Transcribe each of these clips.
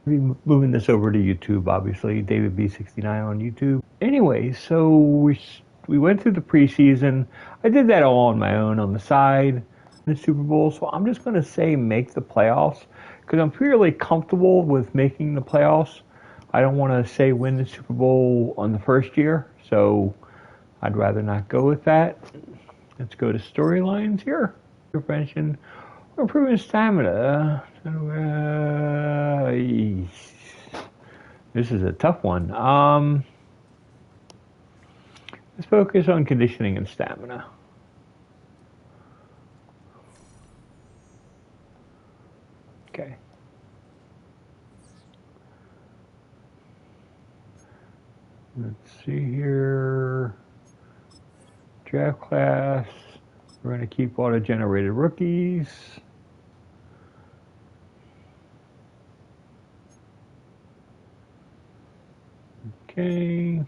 Be moving this over to YouTube, obviously. David B69 on YouTube. Anyway, so we went through the preseason. I did that all on my own on the side, the Super Bowl. So I'm just going to say make the playoffs because I'm fairly comfortable with making the playoffs. I don't want to say win the Super Bowl on the first year, so I'd rather not go with that. Let's go to storylines here. Prevention, improving stamina. This is a tough one. Let's focus on conditioning and stamina. Okay. Let's see here. Draft class. We're going to keep auto-generated rookies. Okay.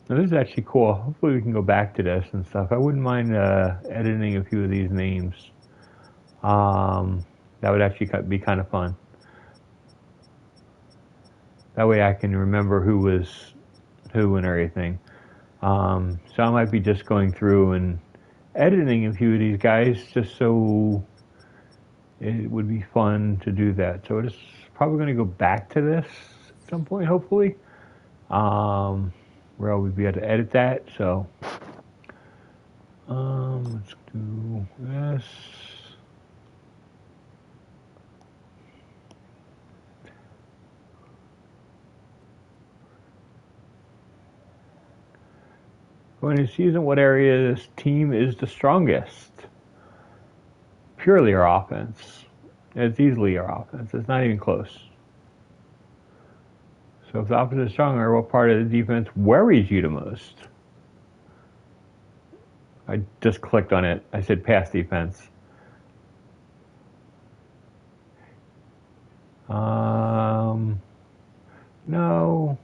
Now this is actually cool. Hopefully we can go back to this and stuff. I wouldn't mind editing a few of these names. That would actually be kind of fun. That way I can remember who was who and everything. So I might be just going through and editing a few of these guys just so it would be fun to do that. So it's probably going to go back to this at some point, hopefully, where I'll be able to edit that. So let's do this. Going to season, what area this team is the strongest? Purely our offense. It's easily our offense. It's not even close. So if the offense is stronger, what part of the defense worries you the most? I just clicked on it. I said pass defense. No.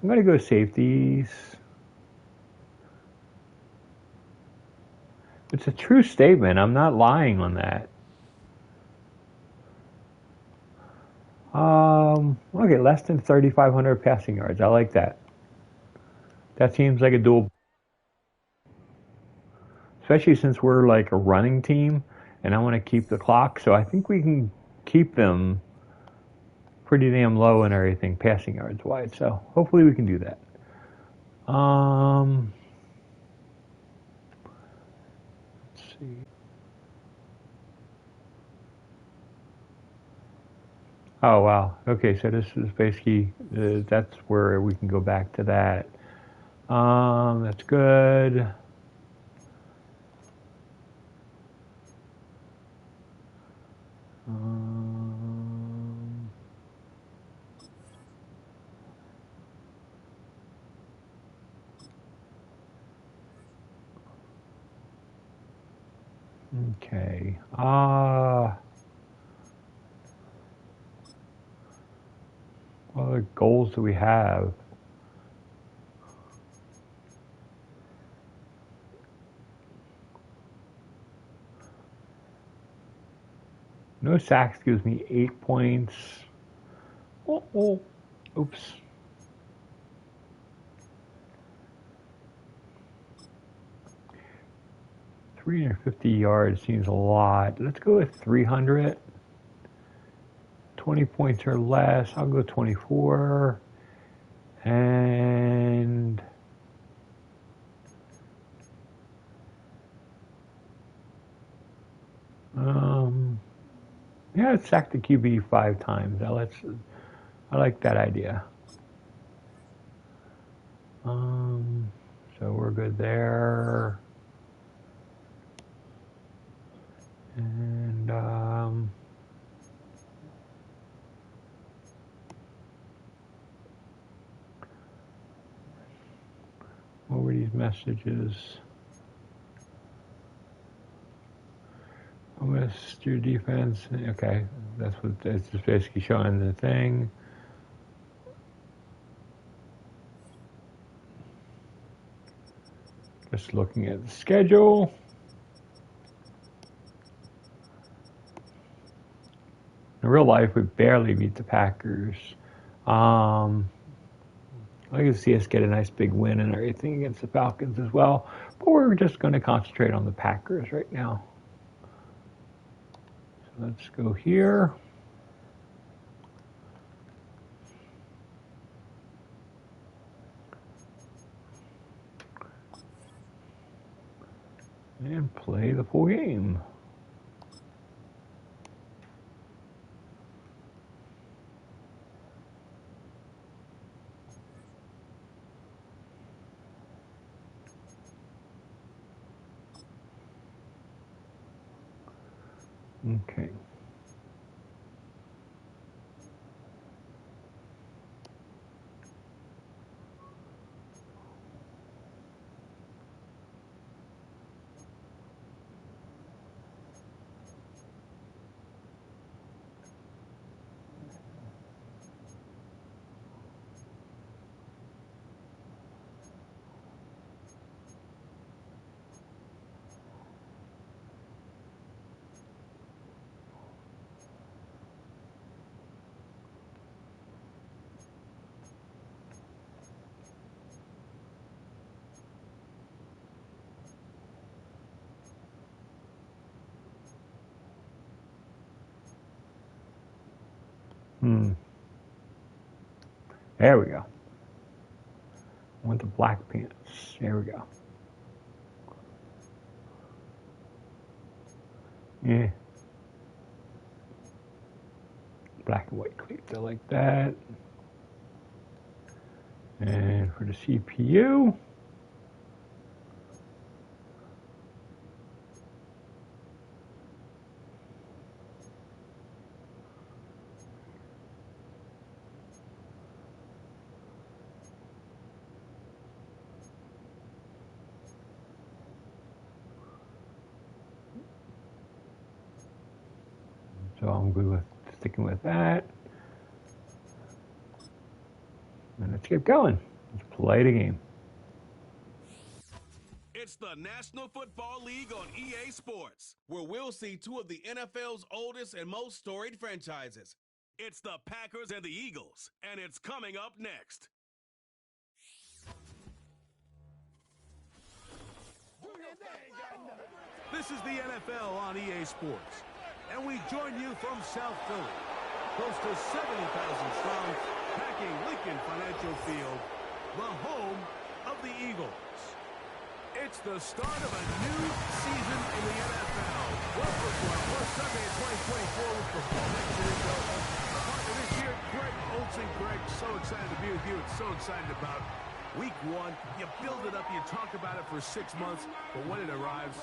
I'm going to go safeties. It's a true statement. I'm not lying on that. Okay, less than 3,500 passing yards. I like that. That seems like a dual, especially since we're like a running team, and I want to keep the clock. So I think we can keep them pretty damn low and everything, passing yards wise. So hopefully we can do that. Let's see. Oh wow. Okay, so this is basically that's where we can go back to that. That's good. Okay. What other goals do we have? No sacks gives me 8 points. Oh. Oops. 350 yards seems a lot. Let's go with 300. 20 points or less. I'll go 24. And yeah, let's sack the QB 5 times. I like that idea. So we're good there. And what were these messages? I missed your defense. Okay, that's what it's just basically showing the thing. Just looking at the schedule. In real life, we barely beat the Packers. I can see us get a nice big win and everything against the Falcons as well. But we're just going to concentrate on the Packers right now. So let's go here. And play the full game. Okay. There we go. I want the black pants. There we go. Yeah. Black and white cleats. I like that. And for the CPU, so I'm good with sticking with that. And let's get going. Let's play the game. It's the National Football League on EA Sports, where we'll see two of the NFL's oldest and most storied franchises. It's the Packers and the Eagles, and it's coming up next. This is the NFL on EA Sports, and we join you from South Philly, close to 70,000 strong, packing Lincoln Financial Field, the home of the Eagles. It's the start of a new season in the NFL. Welcome to our first Sunday in 2024 with Football Nation Info. Our partner this year, Greg Olsen. Greg, so excited to be with you. It's so excited about Week 1. You build it up, you talk about it for 6 months, but when it arrives,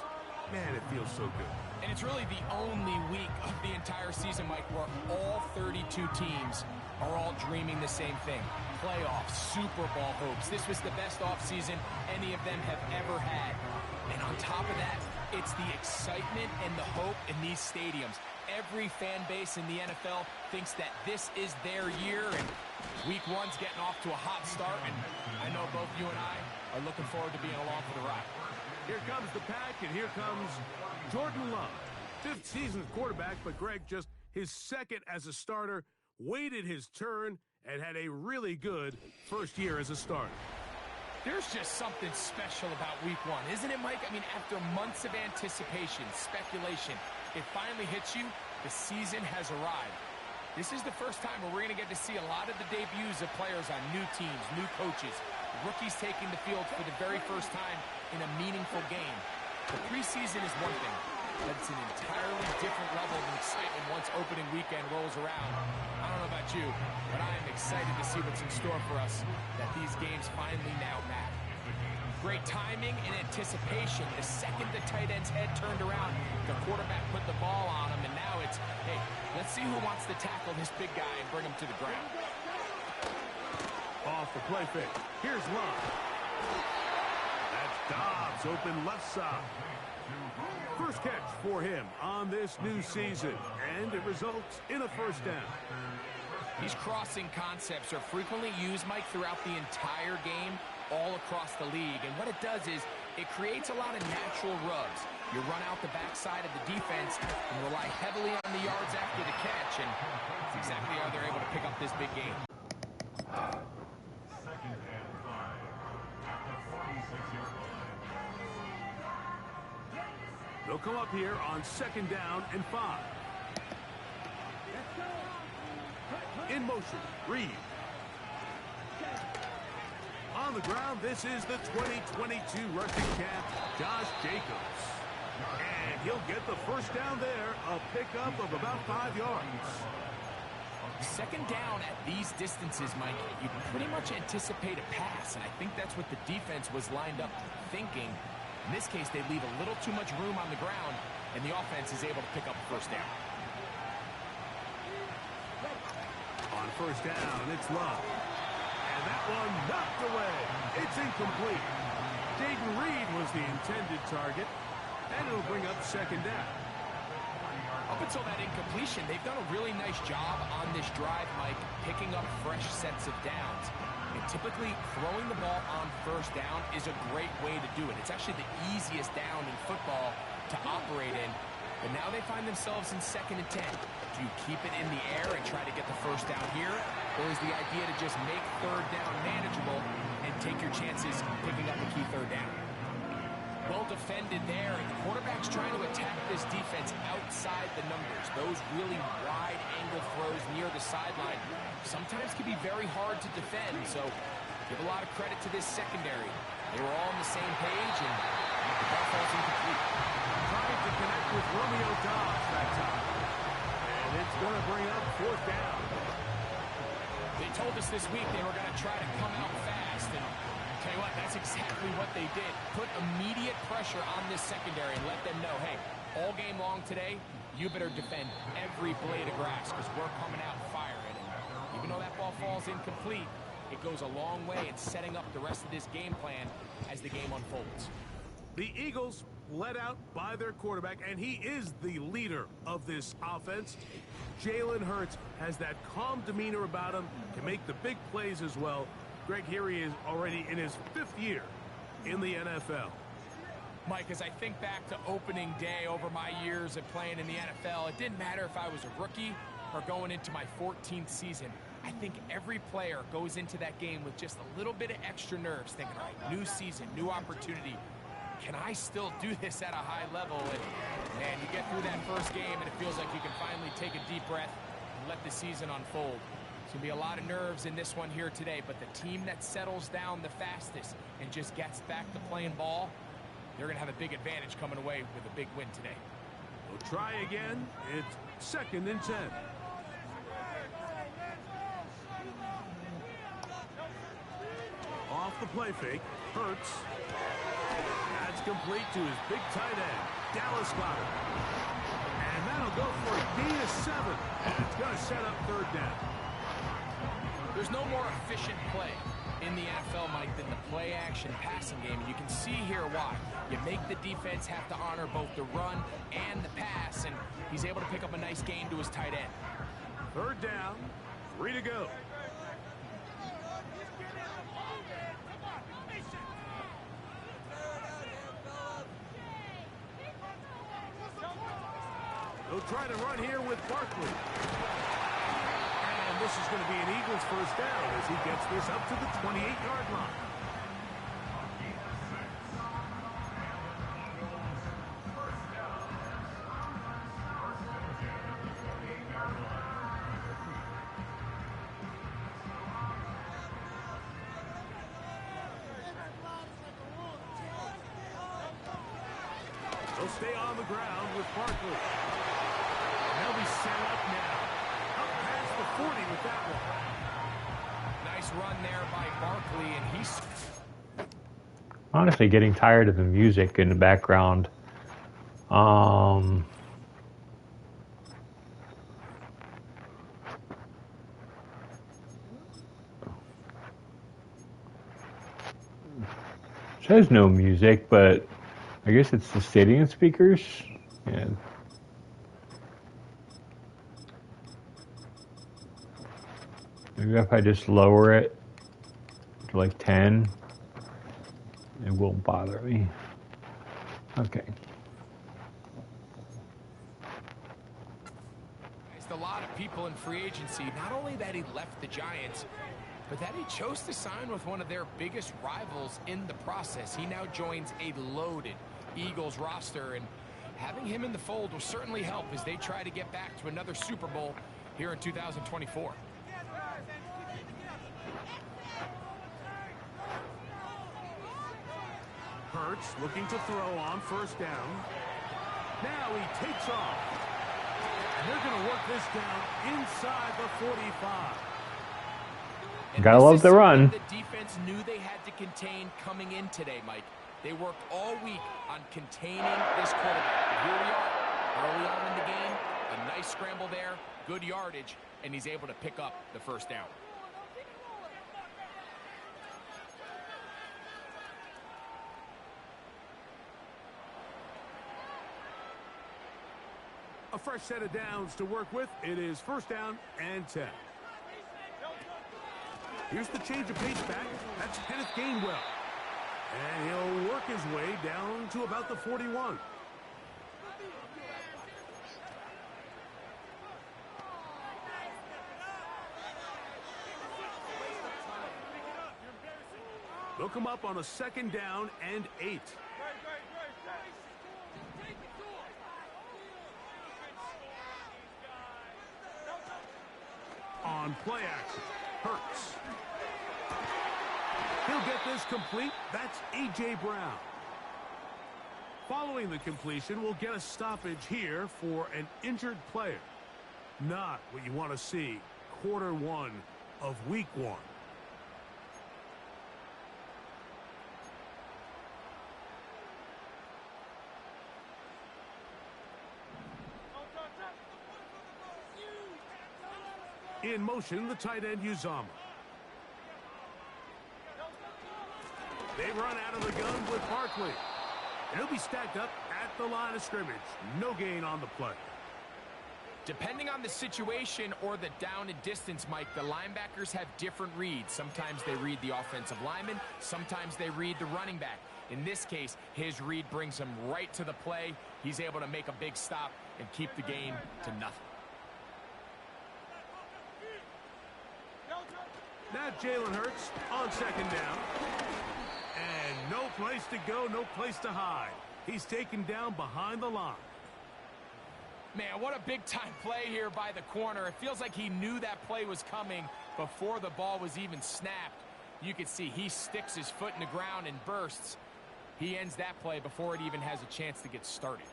man, it feels so good. And it's really the only week of the entire season, Mike, where all 32 teams are all dreaming the same thing. Playoffs, Super Bowl hopes. This was the best offseason any of them have ever had. And on top of that, it's the excitement and the hope in these stadiums. Every fan base in the NFL thinks that this is their year, and Week 1's getting off to a hot start, and I know both you and I are looking forward to being along for the ride. Here comes the pack, and here comes Jordan Love. 5th season as quarterback, but Greg just his second as a starter, waited his turn, and had a really good first year as a starter. There's just something special about Week 1, isn't it, Mike? I mean, after months of anticipation, speculation, it finally hits you. The season has arrived. This is the first time where we're going to get to see a lot of the debuts of players on new teams, new coaches, rookies taking the field for the very first time in a meaningful game. The preseason is one thing, but it's an entirely different level of excitement once opening weekend rolls around. I don't know about you, but I am excited to see what's in store for us, that these games finally now matter. Great timing and anticipation. The second the tight end's head turned around, the quarterback put the ball on him, and now it's, hey, let's see who wants to tackle this big guy and bring him to the ground. Off the play fake. Here's Love. That's Dobbs, open left side. First catch for him on this new season, and it results in a first down. These crossing concepts are frequently used, Mike, throughout the entire game, all across the league. And what it does is It creates a lot of natural rubs. You run out the backside of the defense and rely heavily on the yards after the catch, and that's exactly how they're able to pick up this big game. They'll come up here on 2nd down and 5. In motion, Reed. On the ground, this is the 2022 rushing champ, Josh Jacobs. And he'll get the first down there, a pickup of about 5 yards. 2nd down at these distances, Mike, you pretty much anticipate a pass, and I think that's what the defense was lined up thinking. In this case, they leave a little too much room on the ground, and the offense is able to pick up a first down. On 1st down, it's Love. And that one knocked away. It's incomplete. Jaden Reed was the intended target, and it'll bring up 2nd down. Up until that incompletion, they've done a really nice job on this drive, Mike, picking up fresh sets of downs. And typically, throwing the ball on 1st down is a great way to do it. It's actually the easiest down in football to operate in. But now they find themselves in 2nd and 10. Do you keep it in the air and try to get the first down here? Or is the idea to just make 3rd down manageable and take your chances picking up a key 3rd down? Well defended there, and the quarterback's trying to attack this defense outside the numbers. Those really wide angle throws near the sideline sometimes can be very hard to defend, so give a lot of credit to this secondary. They were all on the same page, and the ball falls incomplete. Trying to connect with Romeo Dobbs that time. And it's going to bring up 4th down. They told us this week they were going to try to come out fast, and tell you what, that's exactly what they did. Put immediate pressure on this secondary and let them know, hey, all game long today, you better defend every blade of grass because we're coming out firing. And even though that ball falls incomplete, it goes a long way in setting up the rest of this game plan as the game unfolds. The Eagles led out by their quarterback, and he is the leader of this offense. Jalen Hurts has that calm demeanor about him, can make the big plays as well. Greg, here he is already in his 5th year in the NFL. Mike, as I think back to opening day over my years of playing in the NFL, it didn't matter if I was a rookie or going into my 14th season. I think every player goes into that game with just a little bit of extra nerves, thinking, all right, new season, new opportunity. Can I still do this at a high level? And, man, you get through that first game, and it feels like you can finally take a deep breath and let the season unfold. There's going to be a lot of nerves in this one here today, but the team that settles down the fastest and just gets back to playing ball, they're going to have a big advantage coming away with a big win today. We'll try again. It's 2nd and 10. Off the play fake, Hurts. That's complete to his big tight end, Dallas Goedert. And that'll go for a gain of 7. And it's going to set up 3rd down. There's no more efficient play in the NFL, Mike, than the play-action passing game. And you can see here why. You make the defense have to honor both the run and the pass, and he's able to pick up a nice gain to his tight end. 3rd down, 3 to go. They'll try to run here with Barkley. And this is going to be an Eagles first down as he gets this up to the 28-yard line. They'll stay on the ground with Barkley. They'll be set up now. Up past the 40 with that one. Nice run there by Barkley, and he's Honestly, getting tired of the music in the background. Says no music, but I guess it's the stadium speakers. Yeah. Maybe if I just lower it to like 10, it won't bother me. Okay. A lot of people in free agency, not only that he left the Giants, but that he chose to sign with one of their biggest rivals in the process. He now joins a loaded Eagles roster, and having him in the fold will certainly help as they try to get back to another Super Bowl here in 2024. Hurts looking to throw on first down. Now he takes off. And they're going to work this down inside the 45. And gotta love the run. The defense knew they had to contain coming in today, Mike. They worked all week on containing this quarterback. And here we are, early on in the game, a nice scramble there, good yardage, and he's able to pick up the first down. A fresh set of downs to work with. It is first down and 10. Here's the change of pace back. That's Kenneth Gainwell. And he'll work his way down to about the 41. They'll come up on a second down and 8. On play action, Hurts. He'll get this complete. That's A.J. Brown. Following the completion, we'll get a stoppage here for an injured player. Not what you want to see quarter one of week 1. In motion, the tight end, Uzama. They run out of the gun with Barkley. And he'll be stacked up at the line of scrimmage. No gain on the play. Depending on the situation or the down and distance, Mike, the linebackers have different reads. Sometimes they read the offensive lineman. Sometimes they read the running back. In this case, his read brings him right to the play. He's able to make a big stop and keep the game to nothing. Now Jalen Hurts on second down. And no place to go, no place to hide. He's taken down behind the line. Man, what a big-time play here by the corner. It feels like he knew that play was coming before the ball was even snapped. You can see he sticks his foot in the ground and bursts. He ends that play before it even has a chance to get started.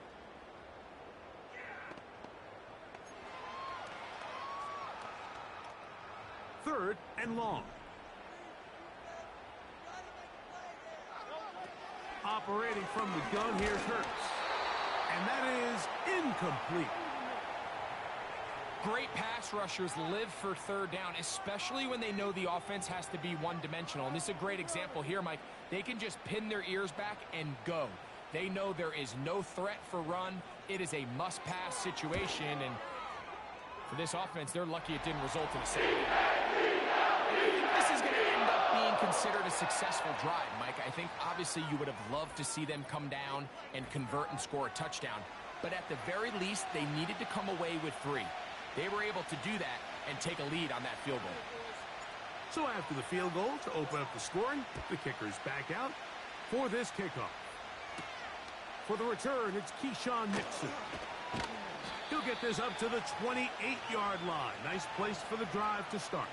Third and long. Operating from the gun, here's Hurts. And that is incomplete. Great pass rushers live for third down, especially when they know the offense has to be one-dimensional. And this is a great example here, Mike. They can just pin their ears back and go. They know there is no threat for run. It is a must-pass situation, and for this offense, they're lucky it didn't result in a sack. I think this is going to end up being considered a successful drive, Mike. I think obviously you would have loved to see them come down and convert and score a touchdown. But at the very least, they needed to come away with 3. They were able to do that and take a lead on that field goal. So after the field goal to open up the scoring, the kicker's back out for this kickoff. For the return, it's Keyshawn Nixon. He'll get this up to the 28-yard line. Nice place for the drive to start.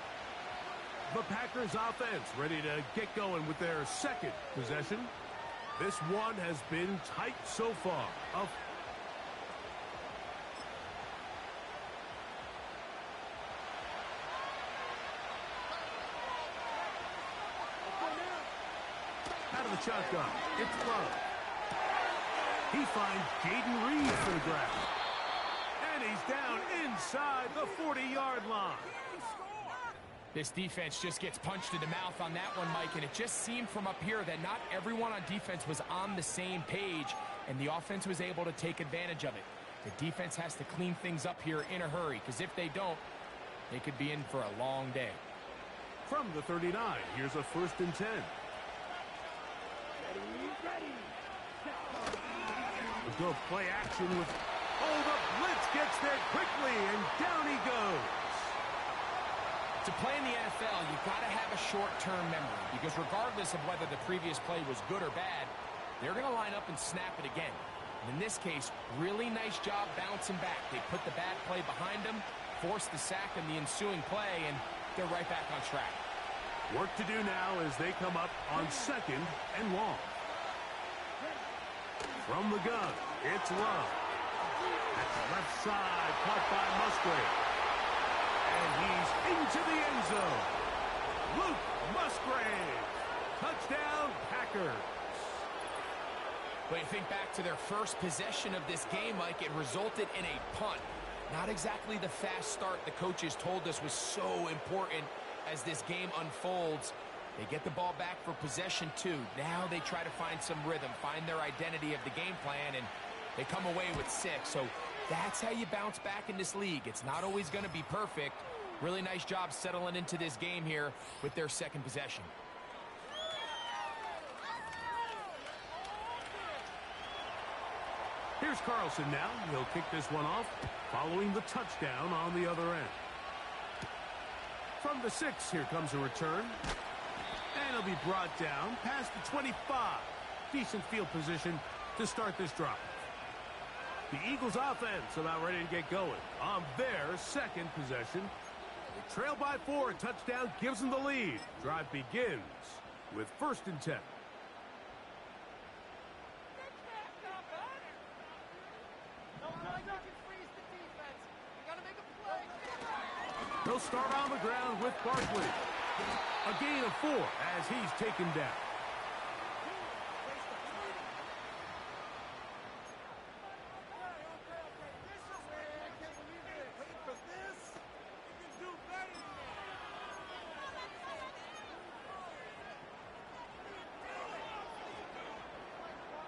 The Packers offense ready to get going with their second possession. This one has been tight so far. Out of the shotgun, it's Love. He finds Jaden Reed for the grab. And he's down inside the 40-yard line. This defense just gets punched in the mouth on that one, Mike, and it just seemed from up here that not everyone on defense was on the same page, and the offense was able to take advantage of it. The defense has to clean things up here in a hurry, because if they don't, they could be in for a long day. From the 39, here's a 1st and 10. We'll go play action with... Oh, the blitz gets there quickly, and down he goes. To play in the NFL, you've got to have a short-term memory, because regardless of whether the previous play was good or bad, they're going to line up and snap it again. And in this case, really nice job bouncing back. They put the bad play behind them, forced the sack in the ensuing play, and they're right back on track. Work to do now as they come up on 2nd and long. From the gun, it's Love. At the left side, caught by Musgrave. And he's into the end zone. Luke Musgrave. Touchdown, Packers. But you think back to their first possession of this game, Mike, it resulted in a punt. Not exactly the fast start the coaches told us was so important as this game unfolds. They get the ball back for possession 2. Now they try to find some rhythm, find their identity of the game plan, and they come away with 6. So that's how you bounce back in this league. It's not always going to be perfect. Really nice job settling into this game here with their 2nd possession. Here's Carlson now. He'll kick this one off, following the touchdown on the other end. From the 6, here comes a return. And he'll be brought down past the 25. Decent field position to start this drive. The Eagles offense about ready to get going on their 2nd possession. They trail by 4. A touchdown gives them the lead. Drive begins with 1st and 10. He'll start on the ground with Barkley. A gain of 4 as he's taken down.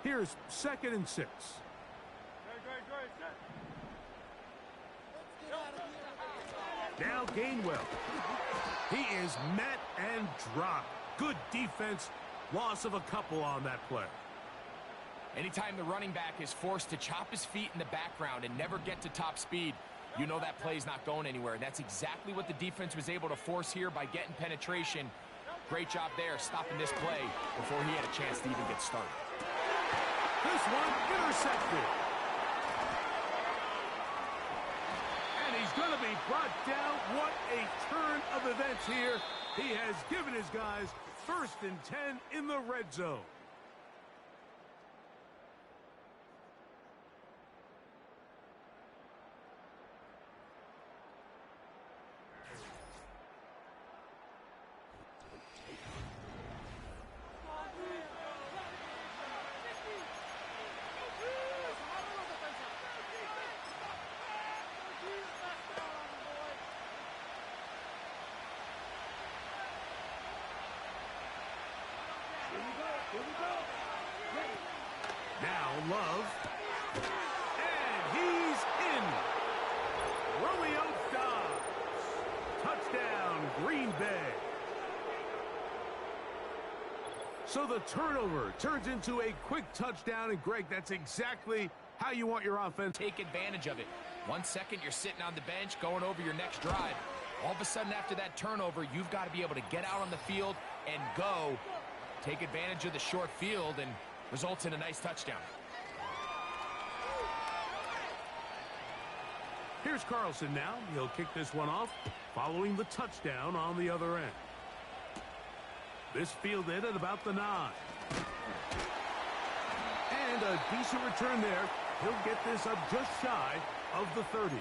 Here's 2nd and 6. Now Gainwell. He is met and dropped. Good defense. Loss of a couple on that play. Anytime the running back is forced to chop his feet in the background and never get to top speed, you know that play's not going anywhere. And that's exactly what the defense was able to force here by getting penetration. Great job there, stopping this play before he had a chance to even get started. This one intercepted. And he's going to be brought down. What a turn of events here. He has given his guys 1st and 10 in the red zone. Now Love. And he's in. Romeo Dobbs. Touchdown, Green Bay. So the turnover turns into a quick touchdown. And, Greg, that's exactly how you want your offense. Take advantage of it. 1 second, you're sitting on the bench going over your next drive. All of a sudden, after that turnover, you've got to be able to get out on the field and go. Take advantage of the short field and results in a nice touchdown. Here's Carlson now. He'll kick this one off, following the touchdown on the other end. This fielded at about the 9. And a decent return there. He'll get this up just shy of the 30.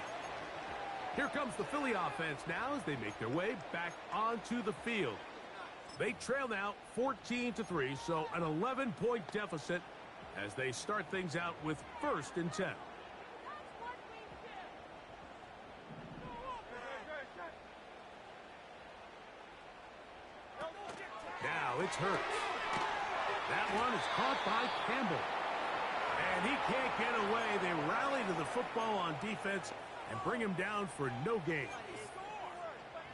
Here comes the Philly offense now as they make their way back onto the field. They trail now 14-3, so an 11-point deficit as they start things out with 1st and 10. Now it's Hurts. That one is caught by Campbell. And he can't get away. They rally to the football on defense and bring him down for no gain.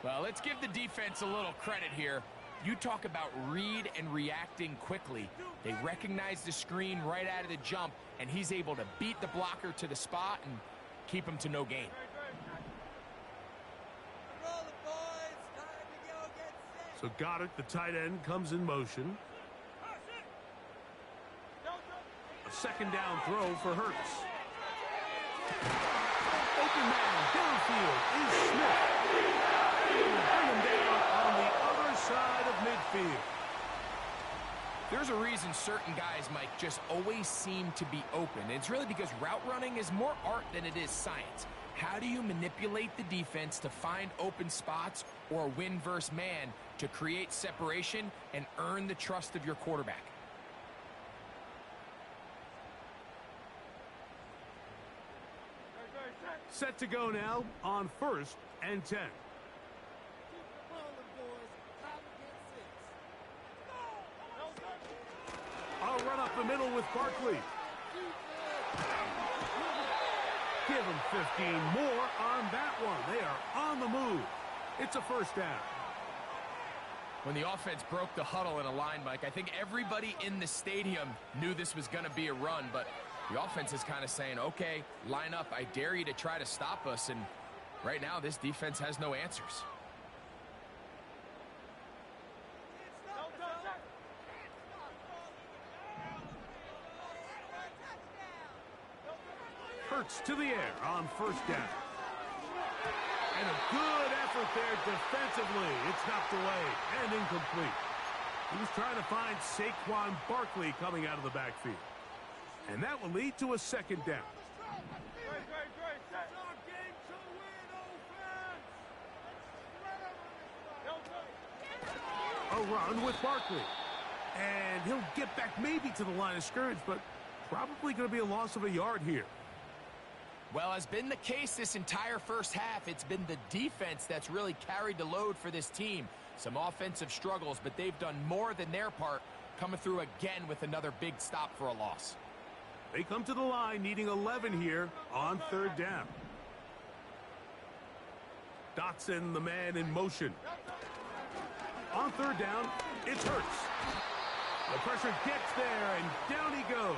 Well, let's give the defense a little credit here. You talk about read and reacting quickly. They recognize the screen right out of the jump, and he's able to beat the blocker to the spot and keep him to no gain. So Goddard, the tight end, comes in motion. A second down throw for Hurts. Open man downfield is Smith. Bring him down on the other side of midfield. There's a reason certain guys, Mike, just always seem to be open. It's really because route running is more art than it is science. How do you manipulate the defense to find open spots or win versus man to create separation and earn the trust of your quarterback? Set to go now on 1st and 10. I'll run up the middle with Barkley. Give him 15 more on that one. They are on the move. It's a first down. When the offense broke the huddle in a line, Mike, I think everybody in the stadium knew this was going to be a run, but the offense is kind of saying, okay, line up. I dare you to try to stop us, and right now this defense has no answers. Hurts to the air on first down. And a good effort there defensively. It's knocked away and incomplete. He was trying to find Saquon Barkley coming out of the backfield. And that will lead to a second down. A run with Barkley. And he'll get back maybe to the line of scrimmage, but probably going to be a loss of a yard here. Well, has been the case this entire first half. It's been the defense that's really carried the load for this team. Some offensive struggles, but they've done more than their part, coming through again with another big stop for a loss. They come to the line needing 11 here on third down. Dotson, the man in motion. On third down, it's Hurts. The pressure gets there, and down he goes.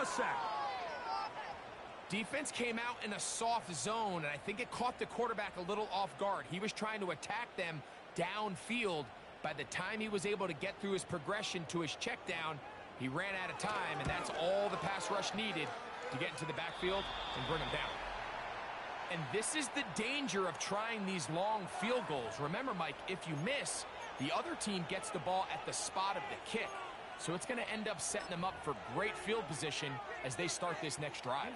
A sack. Defense came out in a soft zone, and I think it caught the quarterback a little off guard. He was trying to attack them downfield. By the time he was able to get through his progression to his check down, he ran out of time, and that's all the pass rush needed to get into the backfield and bring him down. And this is the danger of trying these long field goals. Remember, Mike, if you miss, the other team gets the ball at the spot of the kick. So it's going to end up setting them up for great field position as they start this next drive.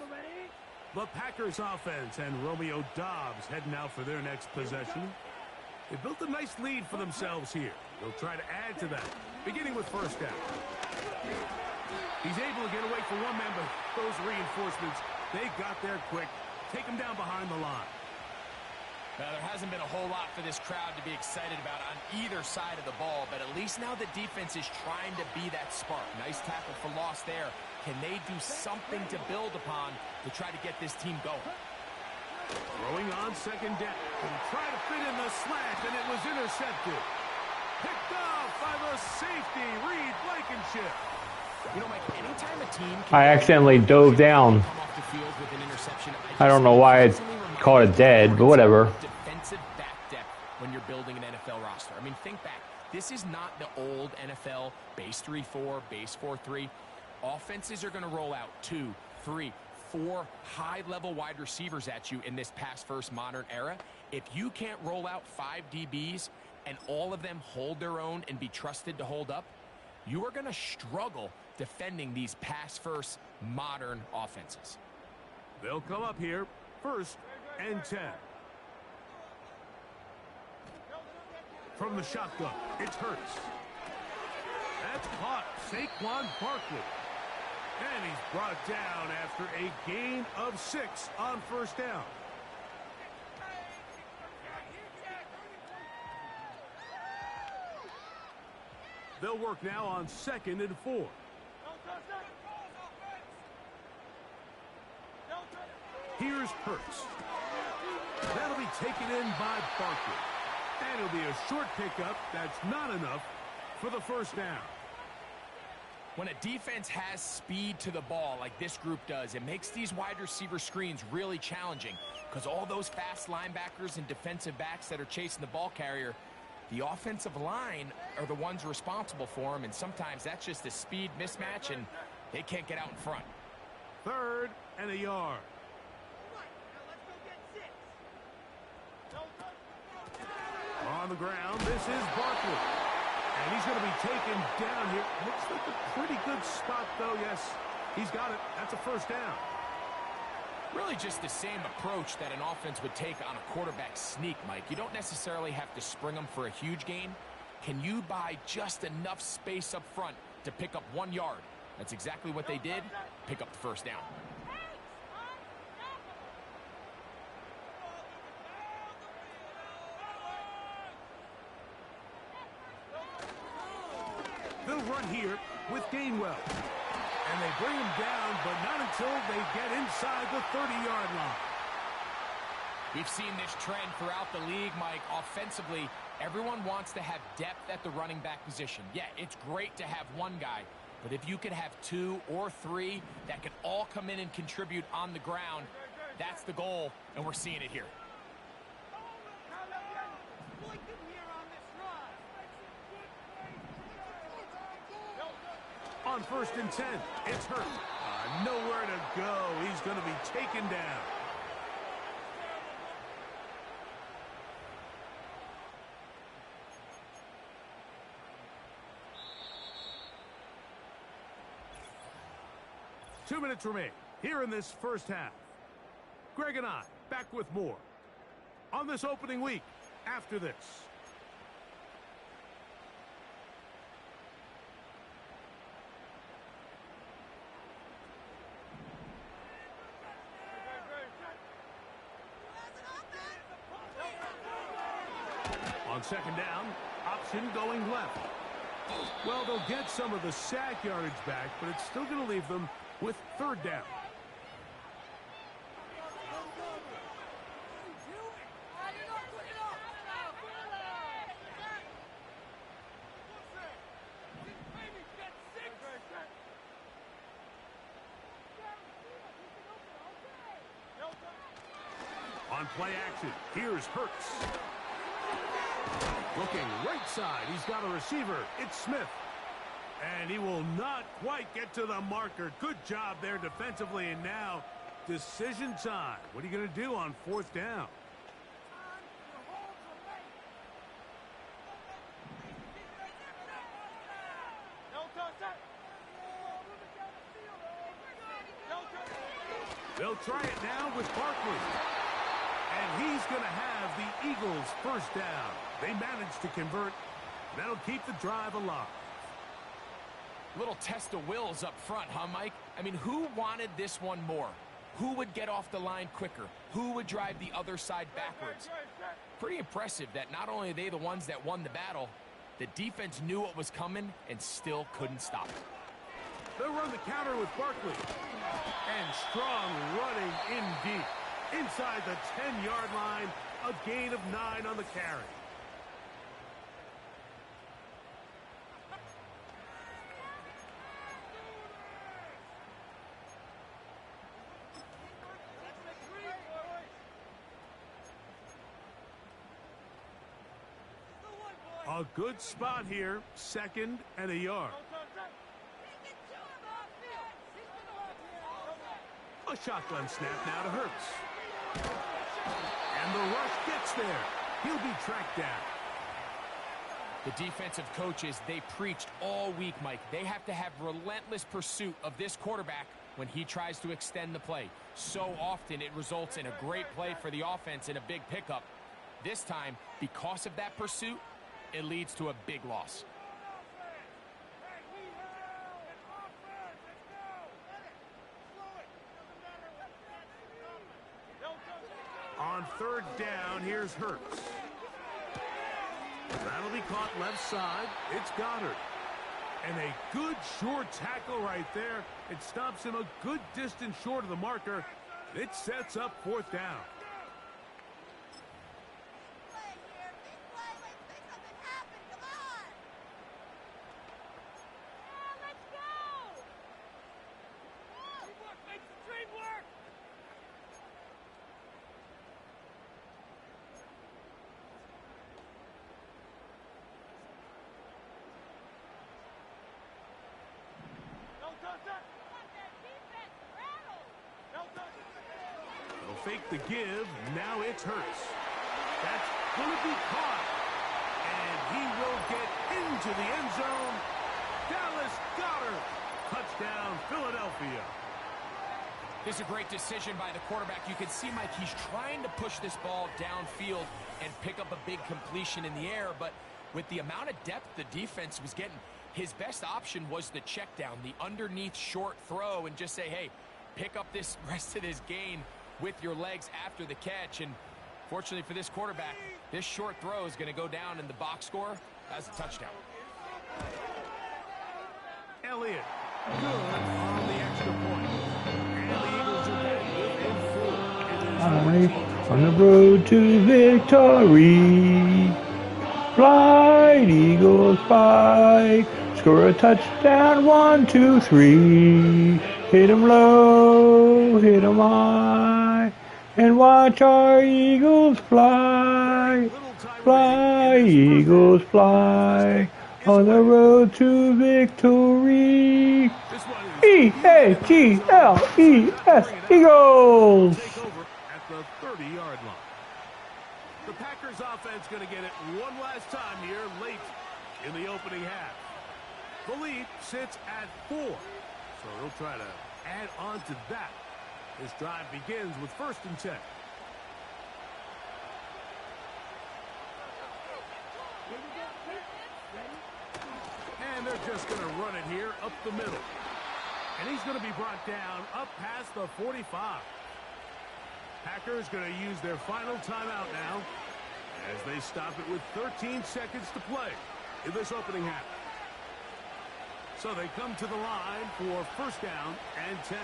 The Packers offense and Romeo Doubs heading out for their next possession. They built a nice lead for themselves here. They'll try to add to that, beginning with first down. He's able to get away from one man, but those reinforcements, they got there quick. Take him down behind the line. Now, there hasn't been a whole lot for this crowd to be excited about on either side of the ball, but at least now the defense is trying to be that spark. Nice tackle for loss there. Can they do something to build upon to try to get this team going? Throwing on second down. And try to fit in the slant, and it was intercepted. Picked off by the safety, Reed Blankenship. You know, Mike, anytime a team I accidentally dove down. come off the field with an interception, I don't know why I called it dead, but whatever. Defensive back depth when you're building an NFL roster. I mean, think back. This is not the old NFL base 3-4, base 4-3. Offenses are going to roll out 2, 3, 4 high-level wide receivers at you in this pass-first modern era. If you can't roll out 5 DBs and all of them hold their own and be trusted to hold up, you are going to struggle defending these pass-first modern offenses. They'll come up here, 1st and 10. From the shotgun, it's Hurts. That's caught. Saquon Barkley. And he's brought down after a gain of 6 on first down. They'll work now on 2nd and 4. Here's Hurts. That'll be taken in by Barkley. And it'll be a short pickup. That's not enough for the first down. When a defense has speed to the ball like this group does, it makes these wide receiver screens really challenging because all those fast linebackers and defensive backs that are chasing the ball carrier, the offensive line are the ones responsible for them, and sometimes that's just a speed mismatch, and they can't get out in front. 3rd and a yard. On the ground, this is Barkley. And he's going to be taken down here. Looks like a pretty good spot, though. Yes, he's got it. That's a first down. Really just the same approach that an offense would take on a quarterback sneak, Mike. You don't necessarily have to spring them for a huge gain. Can you buy just enough space up front to pick up 1 yard? That's exactly what they did. Pick up the first down. They'll run here with Gainwell. And they bring him down, but not until they get inside the 30-yard line. We've seen this trend throughout the league, Mike. Offensively, everyone wants to have depth at the running back position. Yeah, it's great to have one guy, but if you could have 2 or 3 that can all come in and contribute on the ground, that's the goal, and we're seeing it here. On 1st and 10, it's Hurt. Nowhere to go. He's going to be taken down. Two minutes remain here in this first half. Greg and I back with more on this opening week after this. On 2nd down, option going left. Well, they'll get some of the sack yardage back, but it's still going to leave them with 3rd down. On play action, here's Hurts. Looking right side, he's got a receiver. It's Smith. And he will not quite get to the marker. Good job there defensively, and now decision time. What are you going to do on 4th down? They'll try it now with Barkley. And he's going to have the Eagles' first down. They managed to convert. That'll keep the drive alive. Little test of wills up front, huh, Mike? I mean, who wanted this one more? Who would get off the line quicker? Who would drive the other side backwards? Pretty impressive that not only are they the ones that won the battle, the defense knew what was coming and still couldn't stop it. They'll run the counter with Barkley. And strong running in deep. Inside the 10-yard line, a gain of 9 on the carry. A good spot here, 2nd and a yard. A shotgun snap now to Hurts. And the rush gets there. He'll be tracked down. The defensive coaches, they preached all week, Mike. They have to have relentless pursuit of this quarterback when he tries to extend the play. So often it results in a great play for the offense and a big pickup. This time, because of that pursuit, it leads to a big loss. On 3rd down, here's Hurts. That'll be caught left side. It's Goddard. And a good short tackle right there. It stops him a good distance short of the marker. It sets up 4th down. faked the give. Now it's Hurts. That's going to be caught. And he will get into the end zone. Dallas Goedert. Touchdown, Philadelphia. This is a great decision by the quarterback. You can see, Mike, he's trying to push this ball downfield and pick up a big completion in the air, but with the amount of depth the defense was getting, his best option was the check down, the underneath short throw, and just say, hey, pick up this rest of this gain with your legs after the catch. And fortunately for this quarterback, this short throw is going to go down in the box score as a touchdown. Elliott, good on the extra point. And the Eagles are back within 4. On the road to victory. Fly, Eagles, fly. Score a touchdown, 1, 2, 3. Hit 'em low, hit 'em high. And watch our Eagles fly. Fly, Eagles, fly. On the road to victory. E-A-G-L-E-S, Eagles. Take over at the 30-yard line. The Packers offense going to get it one last time here late in the opening half. The lead sits at 4, so they'll try to add on to that. This drive begins with 1st and 10. And they're just going to run it here up the middle. And he's going to be brought down up past the 45. Packers going to use their final timeout now as they stop it with 13 seconds to play in this opening half. So they come to the line for 1st down and 10.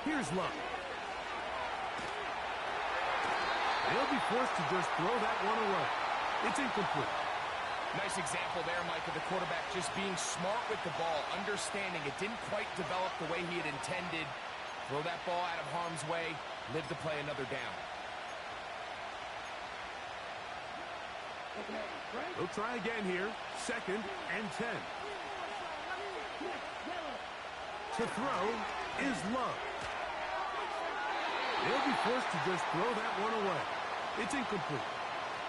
Here's Love. They'll be forced to just throw that one away. It's incomplete. Nice example there, Mike, of the quarterback just being smart with the ball, understanding it didn't quite develop the way he had intended. Throw that ball out of harm's way, live to play another down. They'll try again here. 2nd and 10. To throw is Love. They'll be forced to just throw that one away. It's incomplete.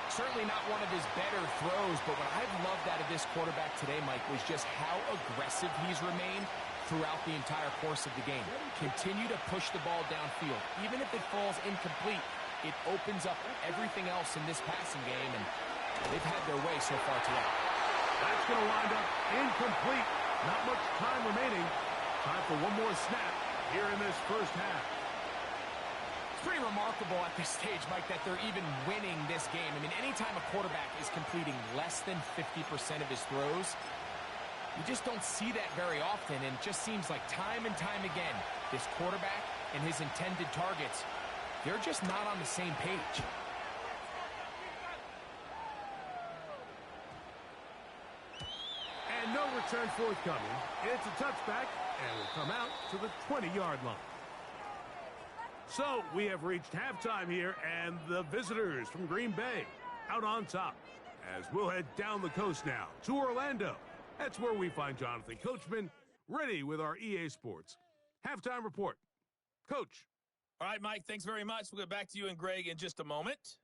Certainly not one of his better throws, but what I've loved out of this quarterback today, Mike, was just how aggressive he's remained throughout the entire course of the game. Continue to push the ball downfield. Even if it falls incomplete, it opens up everything else in this passing game, and they've had their way so far today. That's going to wind up incomplete. Not much time remaining. Time for one more snap here in this 1st half. It's pretty remarkable at this stage, Mike, that they're even winning this game. I mean, anytime a quarterback is completing less than 50% of his throws, you just don't see that very often, and it just seems like time and time again, this quarterback and his intended targets, they're just not on the same page. And no return forthcoming. It's a touchback, and will come out to the 20-yard line. So we have reached halftime here, and the visitors from Green Bay out on top. As we'll head down the coast now to Orlando. That's where we find Jonathan Coachman ready with our EA Sports halftime report. Coach. All right, Mike, thanks very much. We'll get back to you and Greg in just a moment.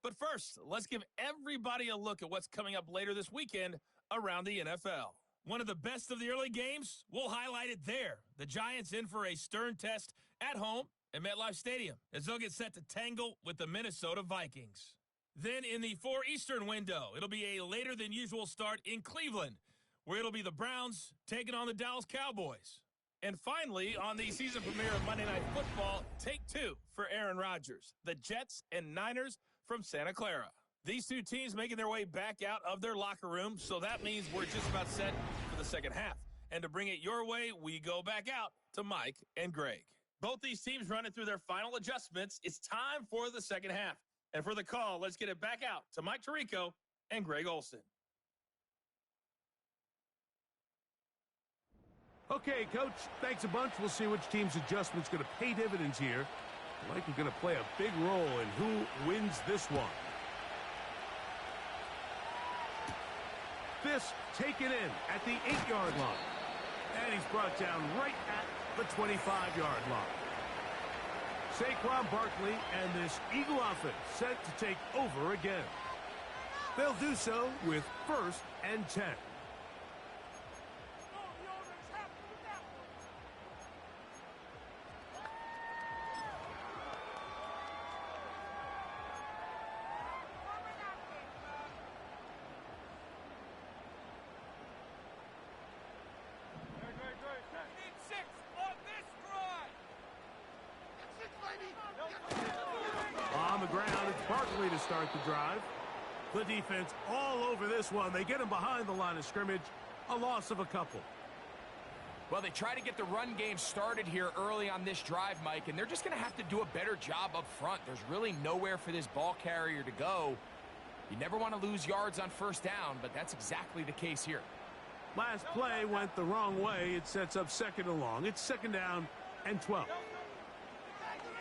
But first, let's give everybody a look at what's coming up later this weekend around the NFL. One of the best of the early games, we'll highlight it there. The Giants in for a stern test at home at MetLife Stadium as they'll get set to tangle with the Minnesota Vikings. Then in the 4 Eastern window, it'll be a later than usual start in Cleveland, where it'll be the Browns taking on the Dallas Cowboys. And finally, on the season premiere of Monday Night Football, take 2 for Aaron Rodgers, the Jets and Niners from Santa Clara. These two teams making their way back out of their locker room, so that means we're just about set for the second half. And to bring it your way, we go back out to Mike and Greg. Both these teams running through their final adjustments. It's time for the second half. And for the call, let's get it back out to Mike Tirico and Greg Olson. Okay, Coach, thanks a bunch. We'll see which team's adjustment's going to pay dividends here. Likely going to play a big role in who wins this one. This taken in at the 8-yard line. And he's brought down right at the 25-yard line. Saquon Barkley and this Eagle offense set to take over again. They'll do so with 1st and 10. On the ground, it's Barkley to start the drive. The defense all over this one. They get him behind the line of scrimmage. A loss of a couple. Well, they try to get the run game started here early on this drive, Mike, and they're just going to have to do a better job up front. There's really nowhere for this ball carrier to go. You never want to lose yards on 1st down, but that's exactly the case here. Last play went the wrong way. It sets up 2nd and long. It's 2nd down and 12.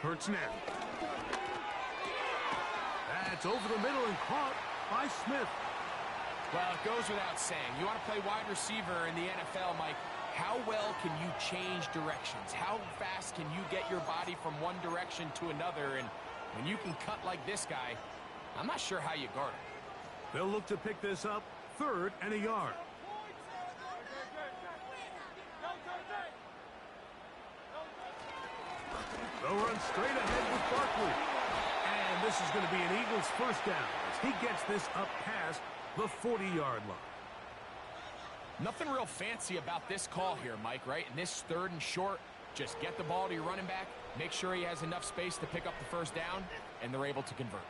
Hurts now. That's over the middle and caught by Smith. Well, it goes without saying. You want to play wide receiver in the NFL, Mike. How well can you change directions? How fast can you get your body from one direction to another? And when you can cut like this guy, I'm not sure how you guard him. They'll look to pick this up 3rd and a yard. They'll run straight ahead with Barkley. And this is going to be an Eagles 1st down as he gets this up past the 40-yard line. Nothing real fancy about this call here, Mike, right? In this 3rd and short, just get the ball to your running back, make sure he has enough space to pick up the 1st down, and they're able to convert.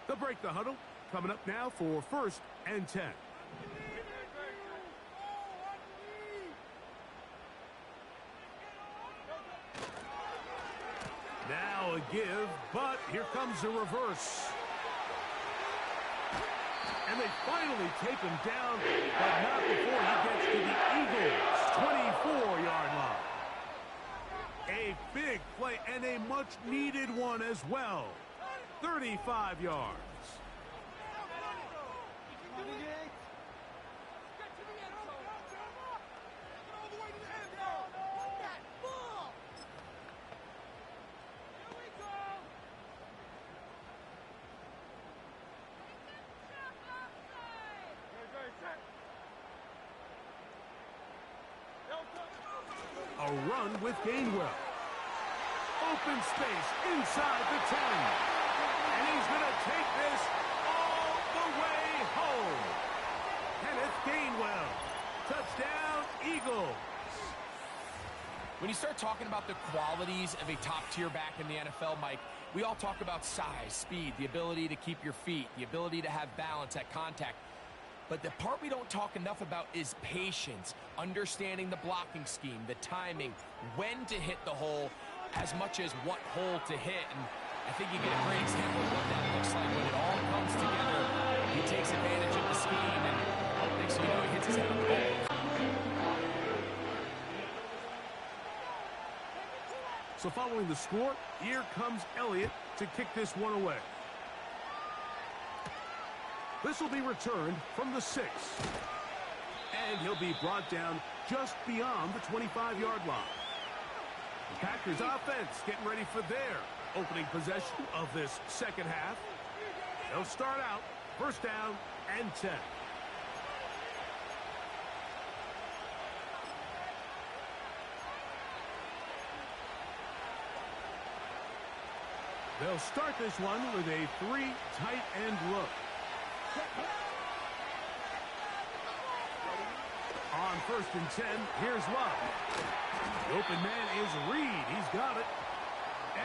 They'll break the huddle. Coming up now for 1st and 10. Now a give, but here comes the reverse. And they finally take him down, but not before he gets to the Eagles' 24-yard line. A big play and a much-needed one as well. 35 yards. A run with Gainwell. Open space inside the 10. And he's going to take this all the way home. Kenneth Gainwell. Touchdown, Eagles. When you start talking about the qualities of a top-tier back in the NFL, Mike, we all talk about size, speed, the ability to keep your feet, the ability to have balance at contact. But the part we don't talk enough about is patience, understanding the blocking scheme, the timing, when to hit the hole, as much as what hole to hit. And I think you get a great example of what that looks like when it all comes together. He takes advantage of the scheme, and next thing you know, he hits his head on the ball. So following the score, here comes Elliott to kick this one away. This will be returned from the 6. And he'll be brought down just beyond the 25-yard line. The Packers offense getting ready for their opening possession of this 2nd half. They'll start out 1st down and 10. They'll start this one with a 3 tight end look. On 1st and 10, here's Love. The open man is Reed. He's got it.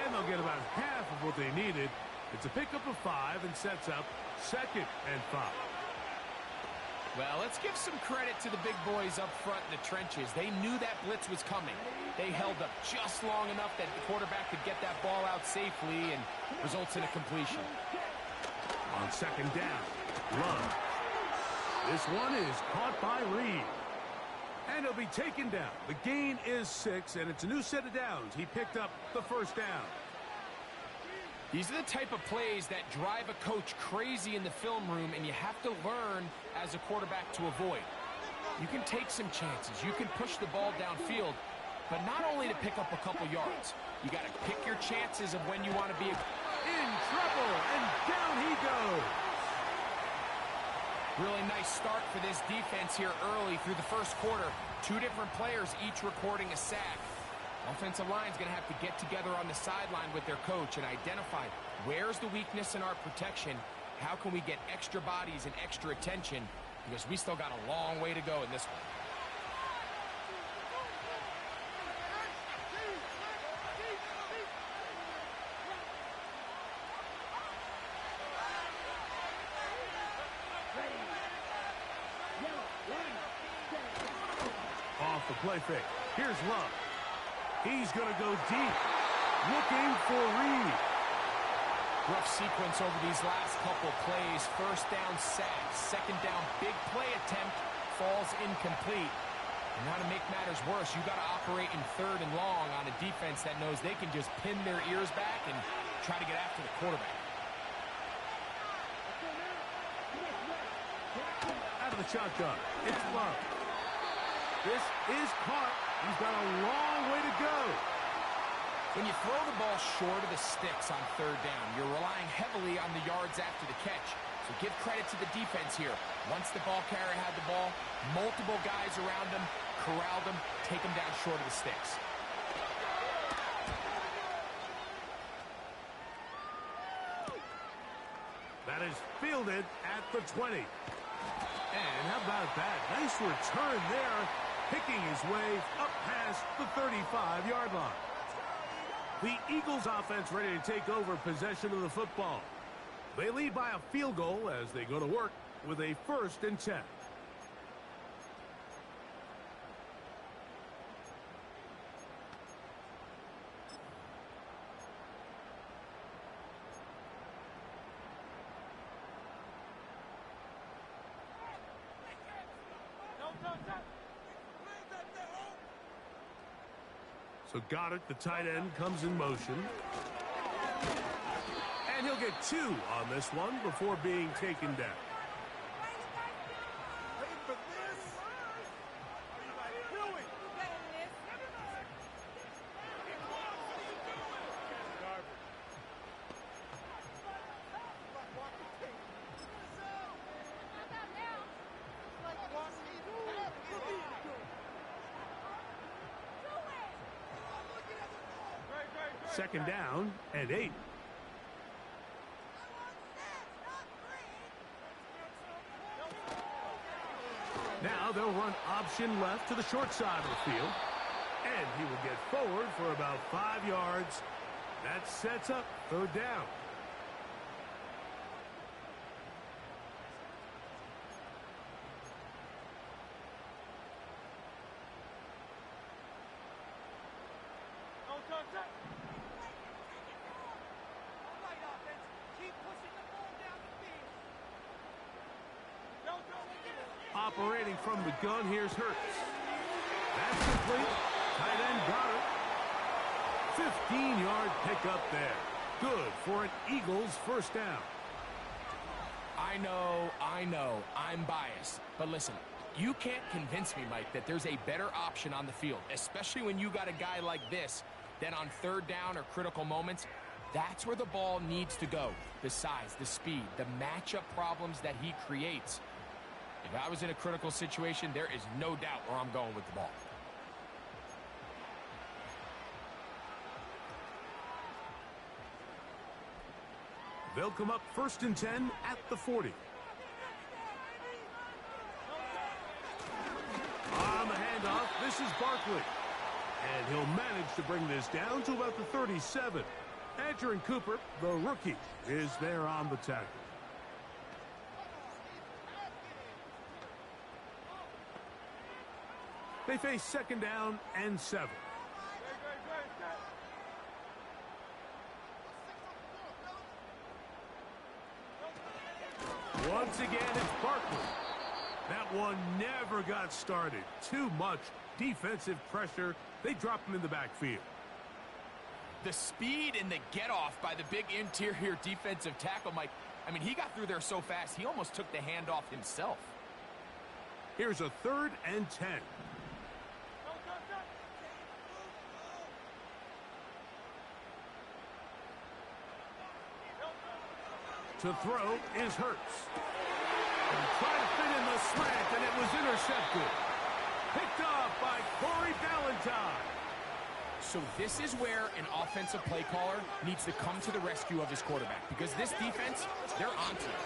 And they'll get about half of what they needed. It's a pickup of 5 and sets up 2nd and 5. Well, let's give some credit to the big boys up front in the trenches. They knew that blitz was coming. They held up just long enough that the quarterback could get that ball out safely and results in a completion. On 2nd down, Love. This one is caught by Reed. And he'll be taken down. The gain is 6, and it's a new set of downs. He picked up the 1st down. These are the type of plays that drive a coach crazy in the film room, and you have to learn as a quarterback to avoid. You can take some chances. You can push the ball downfield, but not only to pick up a couple yards. You got to pick your chances of when you want to be in trouble, and down he goes. Really nice start for this defense here early through the first quarter. Two different players each recording a sack. Offensive line's going to have to get together on the sideline with their coach and identify where's the weakness in our protection. How can we get extra bodies and extra attention? Because we still got a long way to go in this one. Off the play fake. Here's Love. He's going to go deep. Looking for Reed. Rough sequence over these last couple plays. First down sack. Second down big play attempt. Falls incomplete. And now to make matters worse, you got to operate in third and long on a defense that knows they can just pin their ears back and try to get after the quarterback. Out of the shotgun. It's Love. This is caught. He's got a long way to go. When you throw the ball short of the sticks on third down, you're relying heavily on the yards after the catch. So give credit to the defense here. Once the ball carrier had the ball, multiple guys around him, corralled him, take him down short of the sticks. That is fielded at the 20. And how about that? Nice return there, picking his way up past the 35-yard line. The Eagles offense ready to take over possession of the football. They lead by a field goal as they go to work with a 1st and 10. So Goddard, the tight end, comes in motion. And he'll get 2 on this one before being taken down. Second down and 8. Now they'll run option left to the short side of the field. And he will get forward for about 5 yards. That sets up third down. Operating from the gun, here's Hurts. That's complete. Tight end got it. 15-yard pickup there. Good for an Eagles first down. I know, I'm biased. But listen, you can't convince me, Mike, that there's a better option on the field, especially when you got a guy like this, that on third down or critical moments, that's where the ball needs to go. The size, the speed, the matchup problems that he creates. If I was in a critical situation, there is no doubt where I'm going with the ball. They'll come up 1st and 10 at the 40. On the handoff, this is Barkley. And he'll manage to bring this down to about the 37. Andrew Cooper, the rookie, is there on the tackle. They face second down and 7. Once again, it's Barkley. That one never got started. Too much defensive pressure. They drop him in the backfield. The speed and the get-off by the big interior defensive tackle, Mike. I mean, he got through there so fast, he almost took the handoff himself. Here's a 3rd and 10. To throw is Hurts. And trying to fit in the slant, and it was intercepted. Picked off by Corey Ballantyne. So this is where an offensive play caller needs to come to the rescue of his quarterback, because this defense, they're onto it.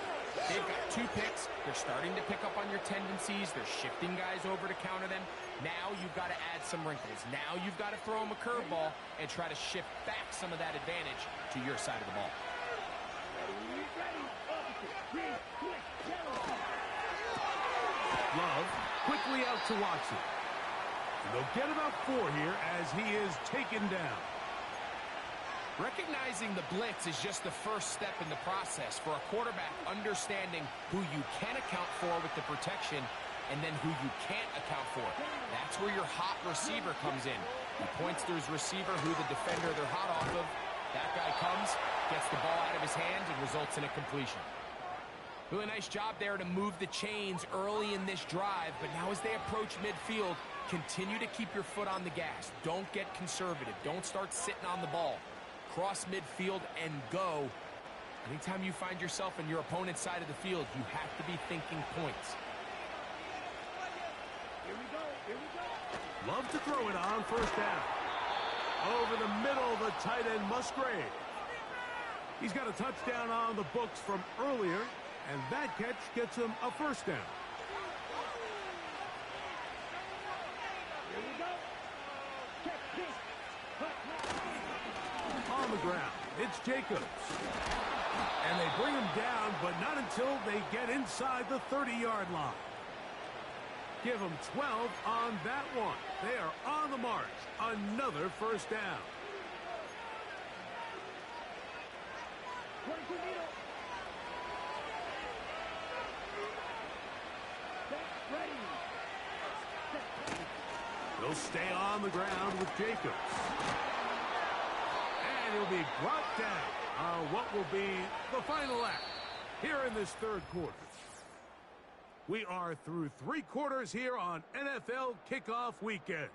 They've got 2 picks. They're starting to pick up on your tendencies. They're shifting guys over to counter them. Now you've got to add some wrinkles. Now you've got to throw them a curveball and try to shift back some of that advantage to your side of the ball. Love quickly out to Watson. They'll get about 4 here as he is taken down. Recognizing the blitz is just the first step in the process for a quarterback, understanding who you can account for with the protection and then who you can't account for. That's where your hot receiver comes in. He points to his receiver, who the defender they're hot off of. That guy comes, gets the ball out of his hands, and results in a completion. Really nice job there to move the chains early in this drive, but now as they approach midfield, continue to keep your foot on the gas. Don't get conservative. Don't start sitting on the ball. Cross midfield and go. Anytime you find yourself in your opponent's side of the field, you have to be thinking points. Here we go. Here we go. Love to throw it on 1st down. Over the middle, the tight end Musgrave. He's got a touchdown on the books from earlier, and that catch gets him a 1st down. Here we go. On the ground, it's Jacobs. And they bring him down, but not until they get inside the 30-yard line. Give them 12 on that one. They are on the march. Another 1st down. He'll stay on the ground with Jacobs. And he'll be brought down on what will be the final act here in this 3rd quarter. We are through 3 quarters here on NFL Kickoff Weekend.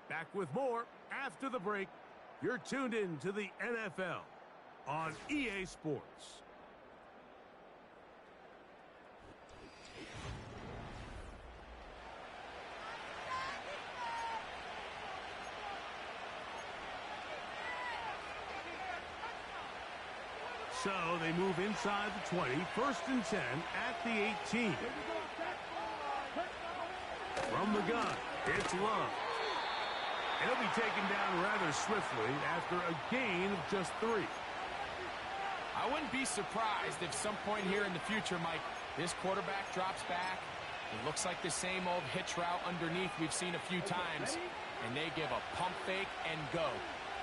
Back with more after the break. You're tuned in to the NFL on EA Sports. So they move inside the 20, 1st and 10 at the 18. From the gun, it's Love. And he'll be taken down rather swiftly after a gain of just 3. I wouldn't be surprised if some point here in the future, Mike, this quarterback drops back. It looks like the same old hitch route underneath we've seen a few times, and they give a pump fake and go.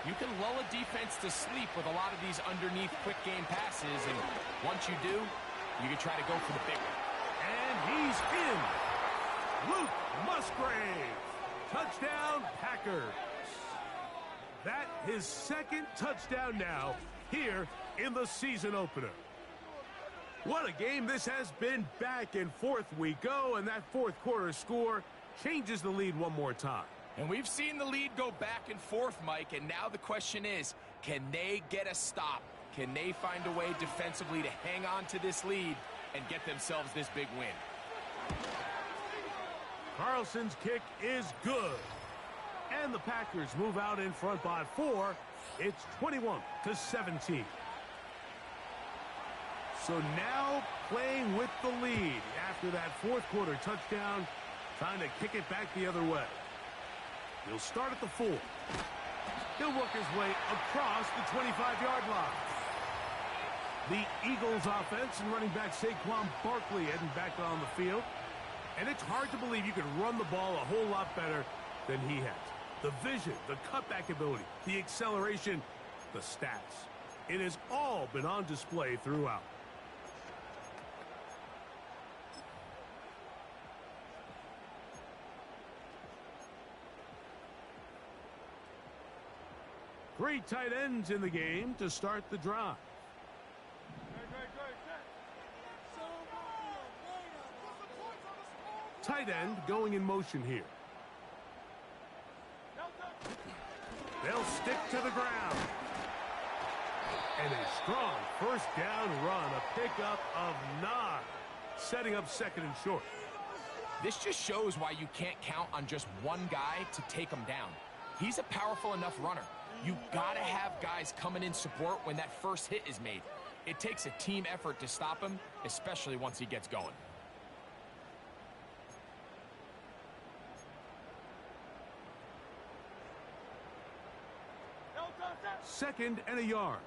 You can lull a defense to sleep with a lot of these underneath quick game passes, and once you do, you can try to go for the big one. And he's in. Luke Musgrave. Touchdown, Packers. That his 2nd touchdown now here in the season opener. What a game this has been. Back and forth we go, and that 4th quarter score changes the lead one more time. And we've seen the lead go back and forth, Mike, and now the question is, can they get a stop? Can they find a way defensively to hang on to this lead and get themselves this big win? Carlson's kick is good. And the Packers move out in front by 4. It's 21-17. So now playing with the lead after that 4th quarter touchdown, trying to kick it back the other way. He'll start at the 4. He'll work his way across the 25-yard line. The Eagles offense and running back Saquon Barkley heading back on the field. And it's hard to believe you can run the ball a whole lot better than he has. The vision, the cutback ability, the acceleration, the stats. It has all been on display throughout. Three tight ends in the game to start the drive. Tight tight end going in motion here. They'll stick to the ground. And a strong first down run, a pickup of 9, setting up second and short. This just shows why you can't count on just one guy to take him down. He's a powerful enough runner. You gotta have guys coming in support when that first hit is made. It takes a team effort to stop him, especially once he gets going. Second and a yard.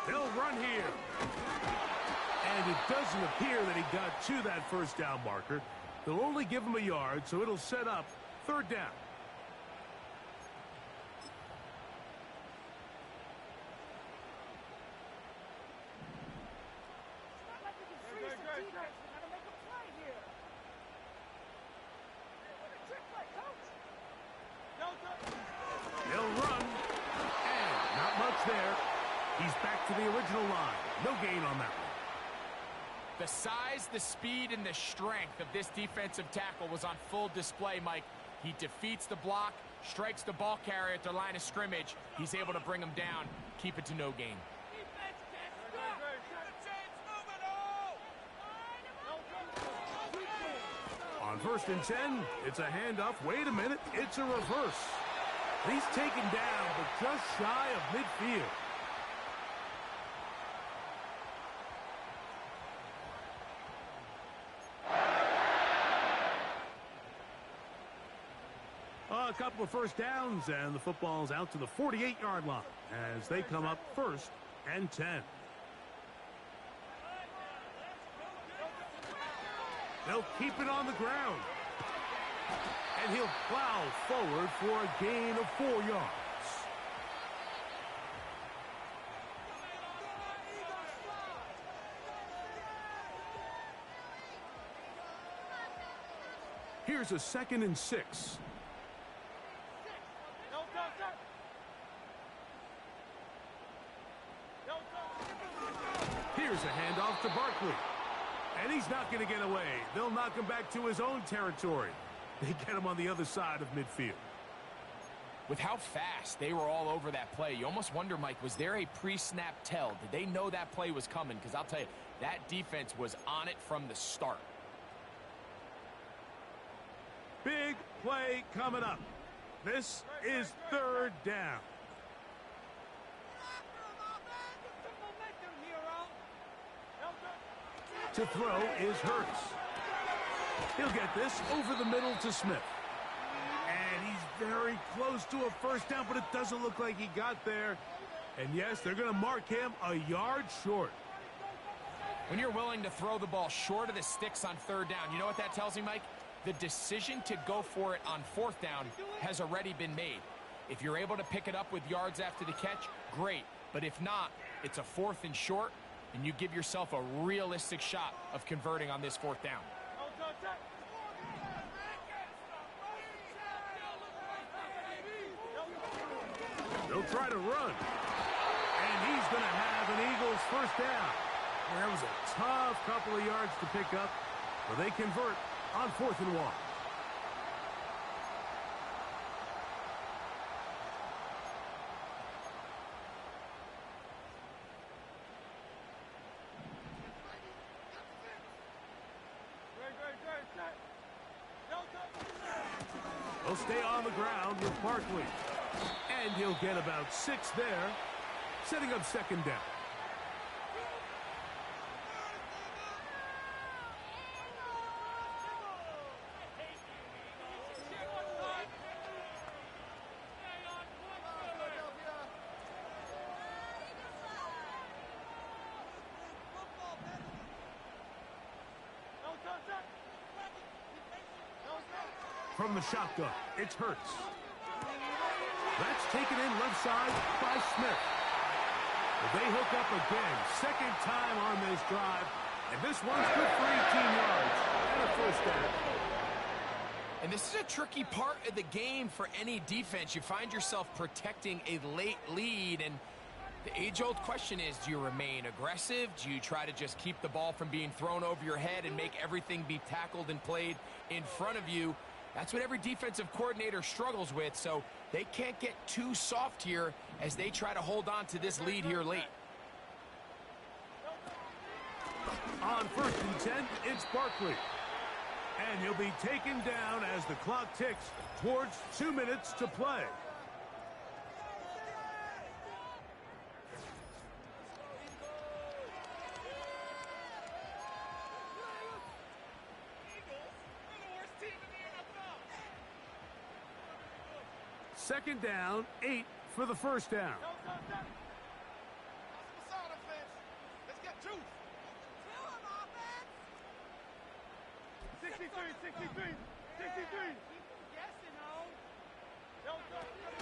They'll run here. And it doesn't appear that he got to that first down marker. They'll only give him a yard, so it'll set up third down. They'll run, and not much there. He's back to the original line. No gain on that one. The size, the speed, and the strength of this defensive tackle was on full display, Mike. He defeats the block, strikes the ball carrier at their line of scrimmage. He's able to bring him down, keep it to no gain. On 1st and 10, it's a handoff. Wait a minute, it's a reverse. He's taken down, but just shy of midfield. A couple of first downs, and the football's out to the 48-yard line as they come up 1st and 10. They'll keep it on the ground. And he'll plow forward for a gain of 4 yards. Here's a 2nd and 6. Here's a handoff to Barkley. And he's not going to get away. They'll knock him back to his own territory. They get him on the other side of midfield. With how fast they were all over that play, you almost wonder, Mike, was there a pre-snap tell? Did they know that play was coming? Because I'll tell you, that defense was on it from the start. Big play coming up. This is 3rd down. To throw is Hurts. He'll get this over the middle to Smith. And he's very close to a first down, but it doesn't look like he got there. And yes, they're going to mark him a yard short. When you're willing to throw the ball short of the sticks on 3rd down, you know what that tells me, Mike? The decision to go for it on 4th down has already been made. If you're able to pick it up with yards after the catch, great. But if not, it's a 4th and short, and you give yourself a realistic shot of converting on this 4th down. They'll try to run. And he's going to have an Eagles first down. Well, that was a tough couple of yards to pick up, but they convert on 4th and 1. He'll stay on the ground with Barkley. And he'll get about 6 there, setting up 2nd down. From the shotgun, it's Hurts. That's taken in left side by Smith. But they hook up again, 2nd time on this drive. And this one's good for 18 yards and a first down. And this is a tricky part of the game for any defense. You find yourself protecting a late lead, and The age-old question is, do you remain aggressive? Do you try to just keep the ball from being thrown over your head and make everything be tackled and played in front of you? That's what every defensive coordinator struggles with, so they can't get too soft here as they try to hold on to this lead here late. On 1st and 10, it's Barkley. And he'll be taken down as the clock ticks towards 2 minutes to play. Second down, 8 for the first down. Let's get two. 63.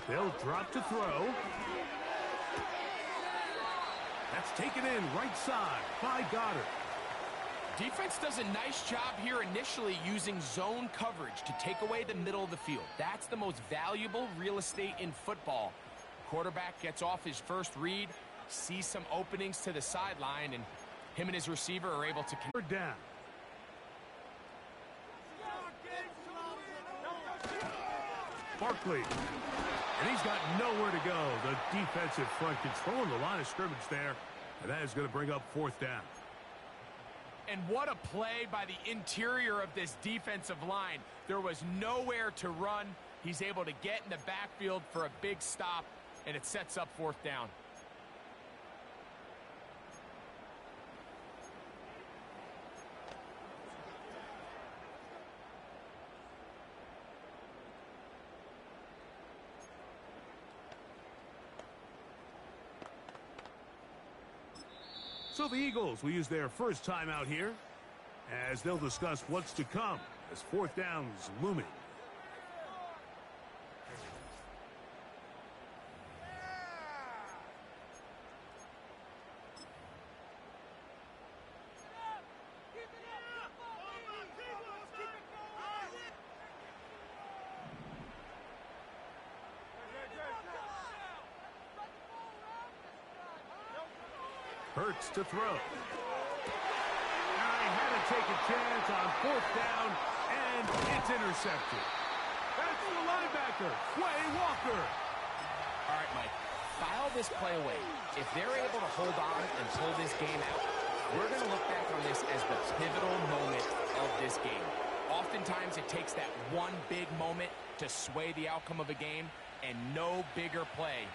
They'll drop to throw. That's taken in right side by Goddard. Defense does a nice job here initially using zone coverage to take away the middle of the field. That's the most valuable real estate in football. Quarterback gets off his first read, sees some openings to the sideline, and him and his receiver are able to... Third down. Barkley. And he's got nowhere to go. The defensive front controlling the line of scrimmage there. And that is going to bring up 4th down. And what a play by the interior of this defensive line. There was nowhere to run. He's able to get in the backfield for a big stop, and it sets up 4th down. So the Eagles will use their first time out here as they'll discuss what's to come as 4th down is looming. Hurts to throw. I had to take a chance on 4th down, and it's intercepted. That's the linebacker, Quay Walker. All right, Mike, file this play away. If they're able to hold on and pull this game out, we're going to look back on this as the pivotal moment of this game. Oftentimes, it takes that one big moment to sway the outcome of a game, and no bigger play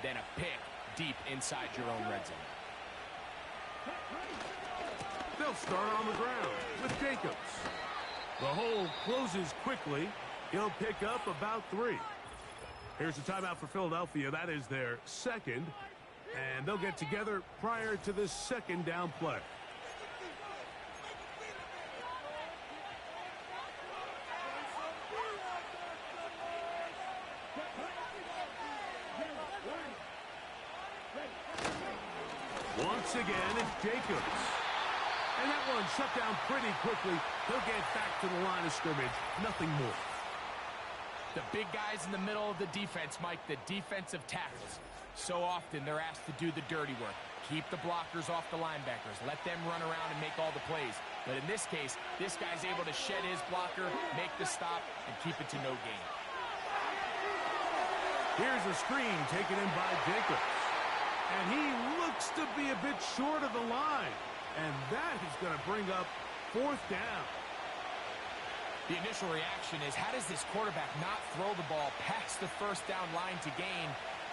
than a pick deep inside your own red zone. They'll start on the ground with Jacobs. The hole closes quickly. He'll pick up about 3. Here's a timeout for Philadelphia. That is their second. And they'll get together prior to this 2nd down play. Once again, it's Jacobs. And that one shut down pretty quickly. He'll get back to the line of scrimmage. Nothing more. The big guys in the middle of the defense, Mike, the defensive tackles. So often they're asked to do the dirty work. Keep the blockers off the linebackers. Let them run around and make all the plays. But in this case, this guy's able to shed his blocker, make the stop, and keep it to no gain. Here's a screen taken in by Jacobs. And he looks to be a bit short of the line. And that is going to bring up 4th down. The initial reaction is, how does this quarterback not throw the ball past the 1st down line to gain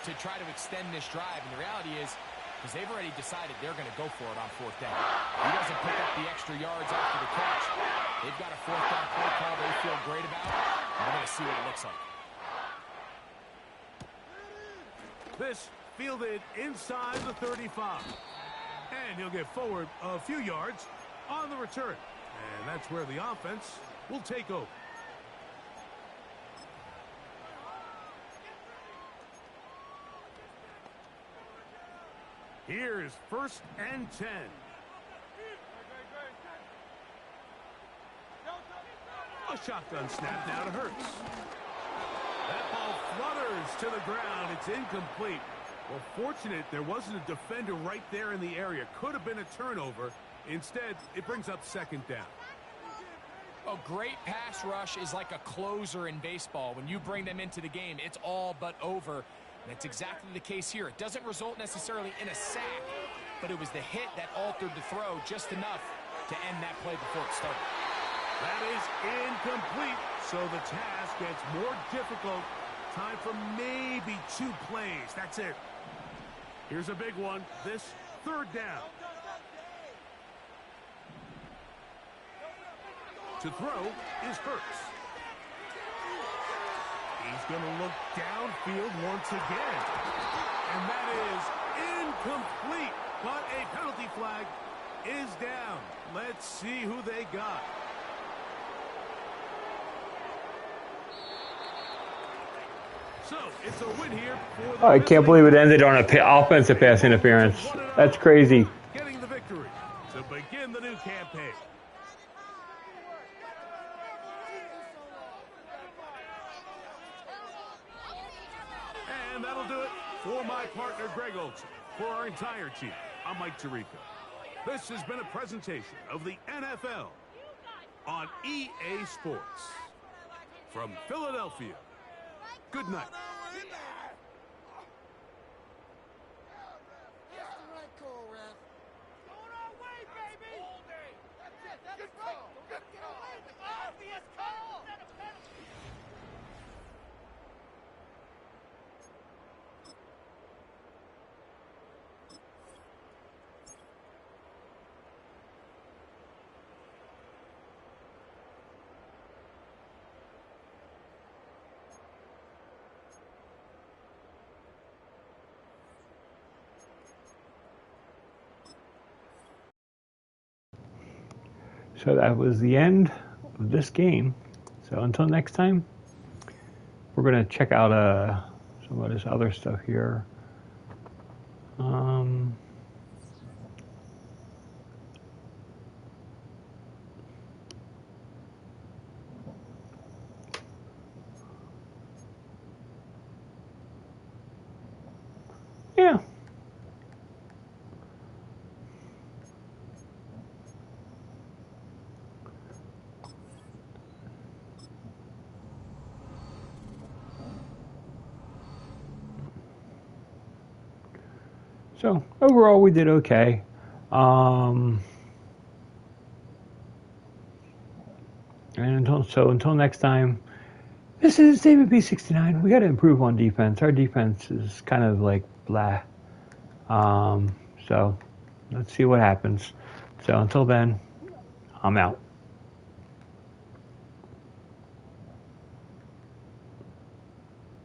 to try to extend this drive? And the reality is, because they've already decided they're going to go for it on 4th down. He doesn't pick up the extra yards after the catch. They've got a 4th down play call they feel great about. And we're going to see what it looks like. This fielded inside the 35. And he'll get forward a few yards on the return. And that's where the offense will take over. Here's 1st and 10. A shotgun snap now to Hurts. That ball flutters to the ground. It's incomplete. Well, fortunate there wasn't a defender right there in the area. Could have been a turnover. Instead, it brings up second down. A great pass rush is like a closer in baseball. When you bring them into the game, it's all but over. And that's exactly the case here. It doesn't result necessarily in a sack, but it was the hit that altered the throw just enough to end that play before it started. That is incomplete, so the task gets more difficult. Time for maybe 2 plays. That's it. Here's a big one. This third down. To throw is Hurts. He's going to look downfield once again. And that is incomplete. But a penalty flag is down. Let's see who they got. So, it's a win here for the I can't believe it ended on an offensive pass interference. That's crazy. Getting the victory to begin the new campaign. And that'll do it for my partner, Greg Olson. For our entire team, I'm Mike Tirico. This has been a presentation of the NFL on EA Sports. From Philadelphia, good night. So that was the end of this game. So until next time, we're going to check out some of this other stuff here. Yeah. So overall, we did okay. And until next time, this is David B69. We got to improve on defense. Our defense is kind of like blah. So let's see what happens. So until then, I'm out.